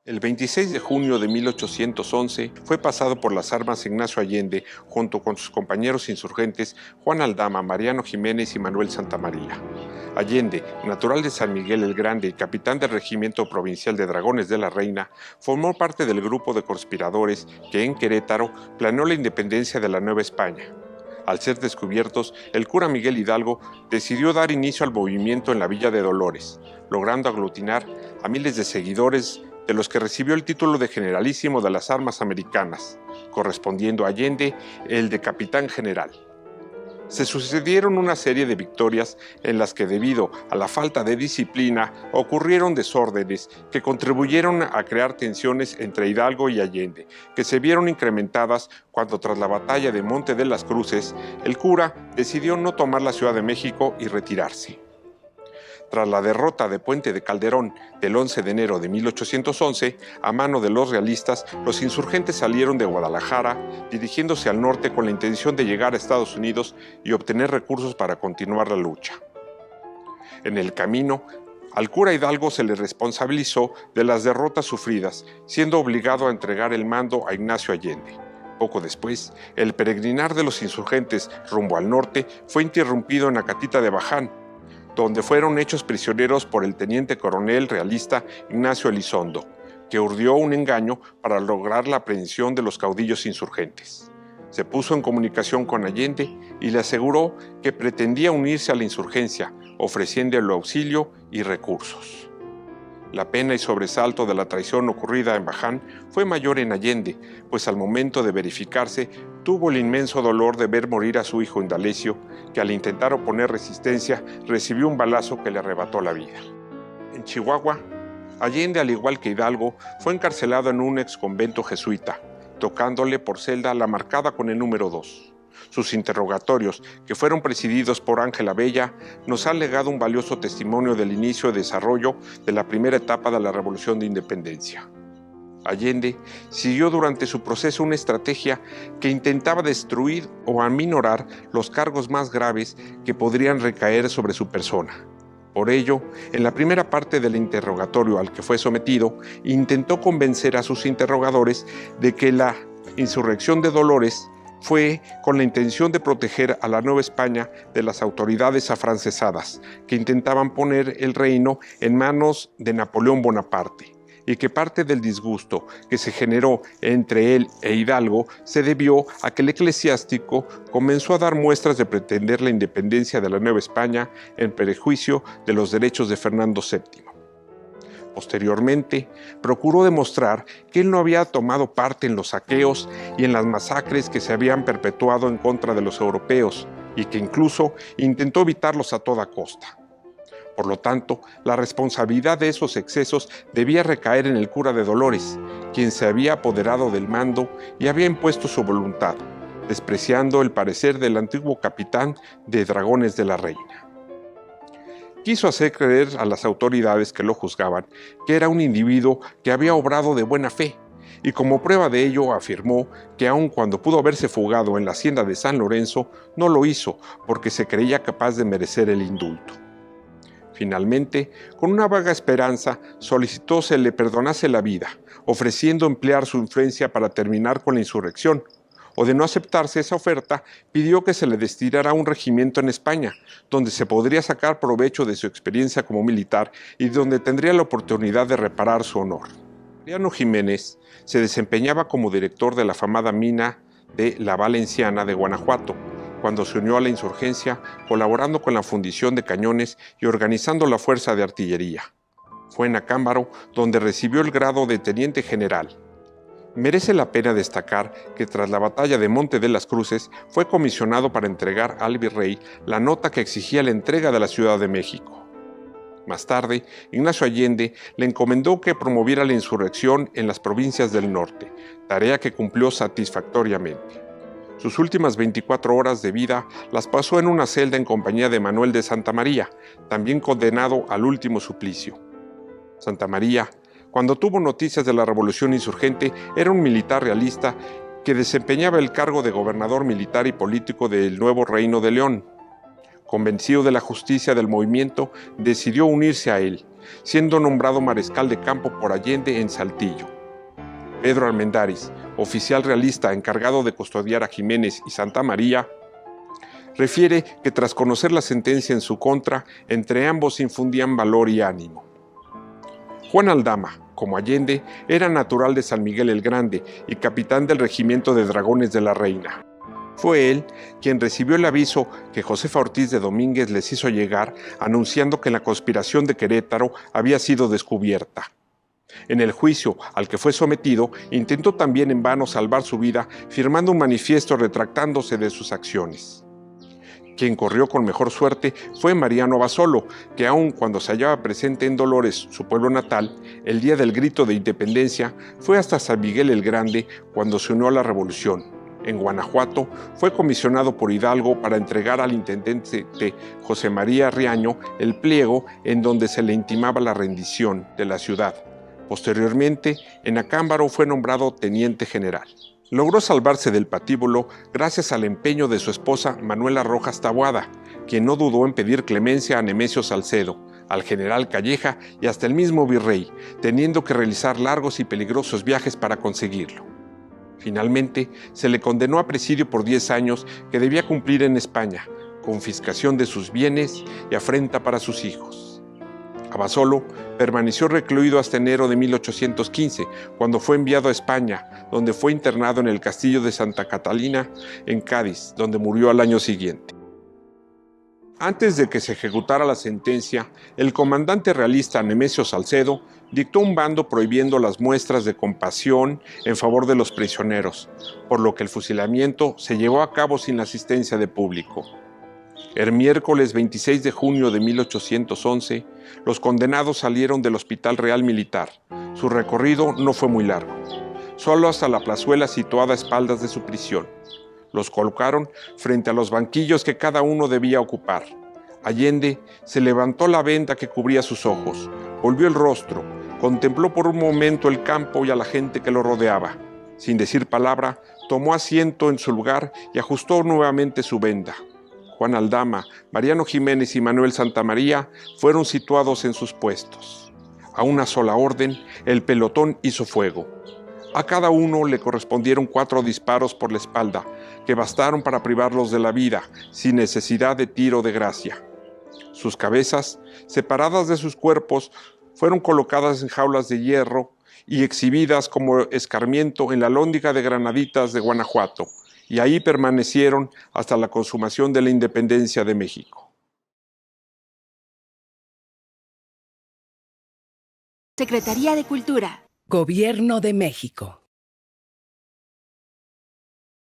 El 26 de junio de 1811 fue pasado por las armas Ignacio Allende junto con sus compañeros insurgentes Juan Aldama, Mariano Jiménez y Manuel Santamaría. Allende, natural de San Miguel el Grande y capitán del Regimiento Provincial de Dragones de la Reina, formó parte del grupo de conspiradores que en Querétaro planeó la independencia de la Nueva España. Al ser descubiertos, el cura Miguel Hidalgo decidió dar inicio al movimiento en la Villa de Dolores, logrando aglutinar a miles de seguidores de los que recibió el título de generalísimo de las armas americanas, correspondiendo a Allende el de capitán general. Se sucedieron una serie de victorias en las que, debido a la falta de disciplina, ocurrieron desórdenes que contribuyeron a crear tensiones entre Hidalgo y Allende, que se vieron incrementadas cuando, tras la batalla de Monte de las Cruces, el cura decidió no tomar la Ciudad de México y retirarse. Tras la derrota de Puente de Calderón del 11 de enero de 1811, a mano de los realistas, los insurgentes salieron de Guadalajara, dirigiéndose al norte con la intención de llegar a Estados Unidos y obtener recursos para continuar la lucha. En el camino, al cura Hidalgo se le responsabilizó de las derrotas sufridas, siendo obligado a entregar el mando a Ignacio Allende. Poco después, el peregrinar de los insurgentes rumbo al norte fue interrumpido en Acatita de Baján, donde fueron hechos prisioneros por el teniente coronel realista Ignacio Elizondo, que urdió un engaño para lograr la aprehensión de los caudillos insurgentes. Se puso en comunicación con Allende y le aseguró que pretendía unirse a la insurgencia, ofreciéndole auxilio y recursos. La pena y sobresalto de la traición ocurrida en Baján fue mayor en Allende, pues al momento de verificarse tuvo el inmenso dolor de ver morir a su hijo Indalecio, que al intentar oponer resistencia recibió un balazo que le arrebató la vida. En Chihuahua, Allende, al igual que Hidalgo, fue encarcelado en un exconvento jesuita, tocándole por celda la marcada con el número 2. Sus interrogatorios, que fueron presididos por Ángela Bella, nos han legado un valioso testimonio del inicio y desarrollo de la primera etapa de la Revolución de Independencia. Allende siguió durante su proceso una estrategia que intentaba destruir o aminorar los cargos más graves que podrían recaer sobre su persona. Por ello, en la primera parte del interrogatorio al que fue sometido, intentó convencer a sus interrogadores de que la insurrección de Dolores fue con la intención de proteger a la Nueva España de las autoridades afrancesadas, que intentaban poner el reino en manos de Napoleón Bonaparte, y que parte del disgusto que se generó entre él e Hidalgo se debió a que el eclesiástico comenzó a dar muestras de pretender la independencia de la Nueva España en perjuicio de los derechos de Fernando VII. Posteriormente, procuró demostrar que él no había tomado parte en los saqueos y en las masacres que se habían perpetuado en contra de los europeos y que incluso intentó evitarlos a toda costa. Por lo tanto, la responsabilidad de esos excesos debía recaer en el cura de Dolores, quien se había apoderado del mando y había impuesto su voluntad, despreciando el parecer del antiguo capitán de Dragones de la Reina. Quiso hacer creer a las autoridades que lo juzgaban que era un individuo que había obrado de buena fe, y como prueba de ello afirmó que aun cuando pudo haberse fugado en la hacienda de San Lorenzo, no lo hizo porque se creía capaz de merecer el indulto. Finalmente, con una vaga esperanza, solicitó se le perdonase la vida, ofreciendo emplear su influencia para terminar con la insurrección, o de no aceptarse esa oferta, pidió que se le destinara a un regimiento en España, donde se podría sacar provecho de su experiencia como militar y donde tendría la oportunidad de reparar su honor. Mariano Jiménez se desempeñaba como director de la afamada mina de La Valenciana de Guanajuato, cuando se unió a la insurgencia, colaborando con la fundición de cañones y organizando la fuerza de artillería. Fue en Acámbaro donde recibió el grado de teniente general. Merece la pena destacar que tras la batalla de Monte de las Cruces fue comisionado para entregar al virrey la nota que exigía la entrega de la Ciudad de México. Más tarde, Ignacio Allende le encomendó que promoviera la insurrección en las provincias del norte, tarea que cumplió satisfactoriamente. Sus últimas 24 horas de vida las pasó en una celda en compañía de Manuel de Santamaría, también condenado al último suplicio. Santamaría, cuando tuvo noticias de la revolución insurgente, era un militar realista que desempeñaba el cargo de gobernador militar y político del nuevo Reino de León. Convencido de la justicia del movimiento, decidió unirse a él, siendo nombrado mariscal de campo por Allende en Saltillo. Pedro Armendáriz, oficial realista encargado de custodiar a Jiménez y Santamaría, refiere que tras conocer la sentencia en su contra, entre ambos infundían valor y ánimo. Juan Aldama, como Allende, era natural de San Miguel el Grande y capitán del regimiento de dragones de la Reina. Fue él quien recibió el aviso que Josefa Ortiz de Domínguez les hizo llegar, anunciando que la conspiración de Querétaro había sido descubierta. En el juicio al que fue sometido, intentó también en vano salvar su vida, firmando un manifiesto retractándose de sus acciones. Quien corrió con mejor suerte fue Mariano Abasolo, que aun cuando se hallaba presente en Dolores, su pueblo natal, el día del grito de independencia, fue hasta San Miguel el Grande cuando se unió a la revolución. En Guanajuato, fue comisionado por Hidalgo para entregar al intendente José María Riaño el pliego en donde se le intimaba la rendición de la ciudad. Posteriormente, en Acámbaro fue nombrado teniente general. Logró salvarse del patíbulo gracias al empeño de su esposa Manuela Rojas Taboada, quien no dudó en pedir clemencia a Nemesio Salcedo, al general Calleja y hasta el mismo virrey, teniendo que realizar largos y peligrosos viajes para conseguirlo. Finalmente, se le condenó a presidio por 10 años que debía cumplir en España, confiscación de sus bienes y afrenta para sus hijos. Abasolo permaneció recluido hasta enero de 1815, cuando fue enviado a España, donde fue internado en el castillo de Santa Catalina, en Cádiz, donde murió al año siguiente. Antes de que se ejecutara la sentencia, el comandante realista Nemesio Salcedo dictó un bando prohibiendo las muestras de compasión en favor de los prisioneros, por lo que el fusilamiento se llevó a cabo sin la asistencia de público. El miércoles 26 de junio de 1811, los condenados salieron del Hospital Real Militar. Su recorrido no fue muy largo, solo hasta la plazuela situada a espaldas de su prisión. Los colocaron frente a los banquillos que cada uno debía ocupar. Allende se levantó la venda que cubría sus ojos, volvió el rostro, contempló por un momento el campo y a la gente que lo rodeaba. Sin decir palabra, tomó asiento en su lugar y ajustó nuevamente su venda. Juan Aldama, Mariano Jiménez y Manuel Santamaría fueron situados en sus puestos. A una sola orden, el pelotón hizo fuego. A cada uno le correspondieron 4 disparos por la espalda, que bastaron para privarlos de la vida, sin necesidad de tiro de gracia. Sus cabezas, separadas de sus cuerpos, fueron colocadas en jaulas de hierro y exhibidas como escarmiento en la Alhóndiga de Granaditas de Guanajuato, y ahí permanecieron hasta la consumación de la independencia de México. Secretaría de Cultura. Gobierno de México.